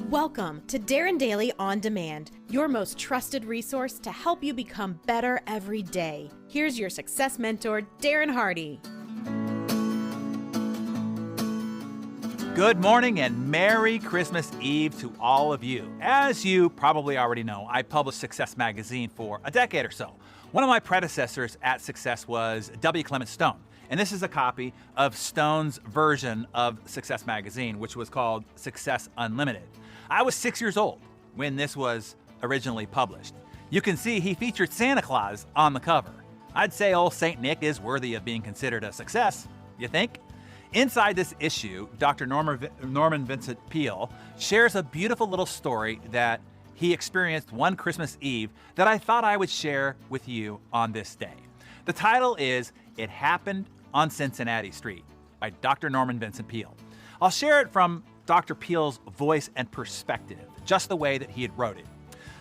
Welcome to Darren Daily On Demand, your most trusted resource to help you become better every day. Here's your success mentor, Darren Hardy. Good morning and Merry Christmas Eve to all of you. As you probably already know, I published Success Magazine for a decade or so. One of my predecessors at Success was W. Clement Stone. And this is a copy of Stone's version of Success Magazine, which was called Success Unlimited. I was 6 years old when this was originally published. You can see he featured Santa Claus on the cover. I'd say old St. Nick is worthy of being considered a success, you think? Inside this issue, Dr. Norman Vincent Peale shares a beautiful little story that he experienced one Christmas Eve that I thought I would share with you on this day. The title is It Happened on Cincinnati Street by Dr. Norman Vincent Peale. I'll share it from Dr. Peale's voice and perspective, just the way that he had wrote it.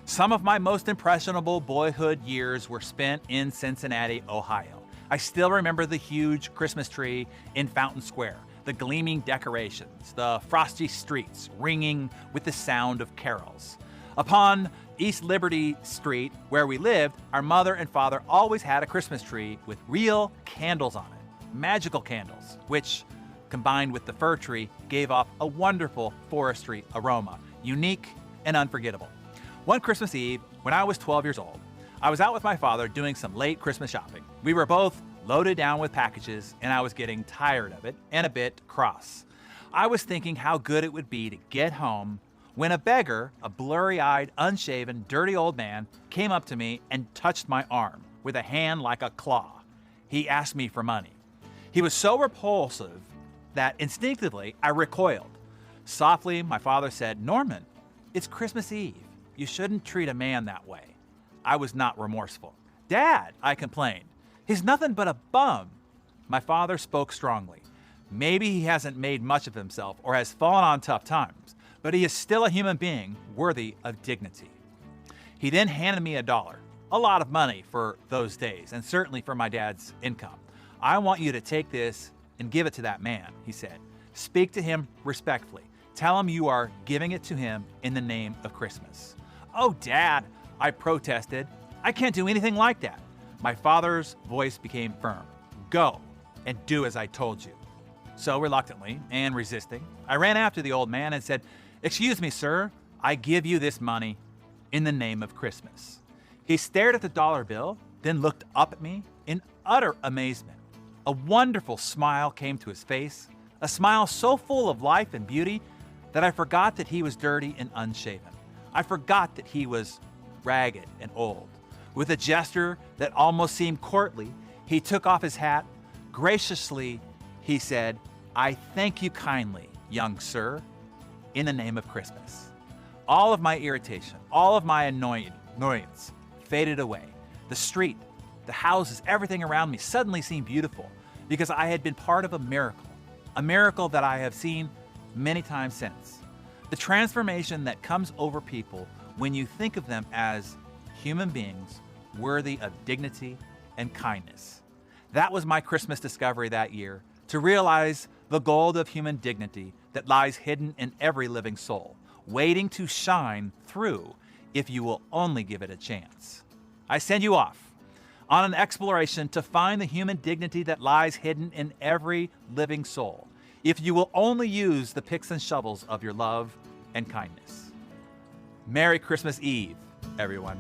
Some of my most impressionable boyhood years were spent in Cincinnati, Ohio. I still remember the huge Christmas tree in Fountain Square, the gleaming decorations, the frosty streets ringing with the sound of carols. Upon East Liberty Street, where we lived, our mother and father always had a Christmas tree with real candles on it, magical candles, which, combined with the fir tree, gave off a wonderful forestry aroma, unique and unforgettable. One Christmas Eve, when I was 12 years old, I was out with my father doing some late Christmas shopping. We were both loaded down with packages, and I was getting tired of it and a bit cross. I was thinking how good it would be to get home when a beggar, a blurry-eyed, unshaven, dirty old man, came up to me and touched my arm with a hand like a claw. He asked me for money. He was so repulsive that instinctively I recoiled. Softly, my father said, "Norman, it's Christmas Eve. You shouldn't treat a man that way." I was not remorseful. "Dad," I complained, "he's nothing but a bum." My father spoke strongly. Maybe he hasn't made much of himself or has fallen on tough times, but he is still a human being worthy of dignity. He then handed me $1, a lot of money for those days, and certainly for my dad's income. "I want you to take this and give it to that man," he said. "Speak to him respectfully. Tell him you are giving it to him in the name of Christmas." "Oh, Dad," I protested. "I can't do anything like that." My father's voice became firm. "Go and do as I told you." So reluctantly and resisting, I ran after the old man and said, "Excuse me, sir, I give you this money in the name of Christmas." He stared at the dollar bill, then looked up at me in utter amazement. A wonderful smile came to his face, a smile so full of life and beauty that I forgot that he was dirty and unshaven. I forgot that he was ragged and old. With a gesture that almost seemed courtly, he took off his hat. Graciously, he said, "I thank you kindly, young sir, in the name of Christmas." All of my irritation, all of my annoyance faded away. The street, the houses, everything around me suddenly seemed beautiful because I had been part of a miracle that I have seen many times since. The transformation that comes over people when you think of them as human beings worthy of dignity and kindness. That was my Christmas discovery that year, to realize the gold of human dignity that lies hidden in every living soul, waiting to shine through if you will only give it a chance. I send you off on an exploration to find the human dignity that lies hidden in every living soul, if you will only use the picks and shovels of your love and kindness. Merry Christmas Eve, everyone.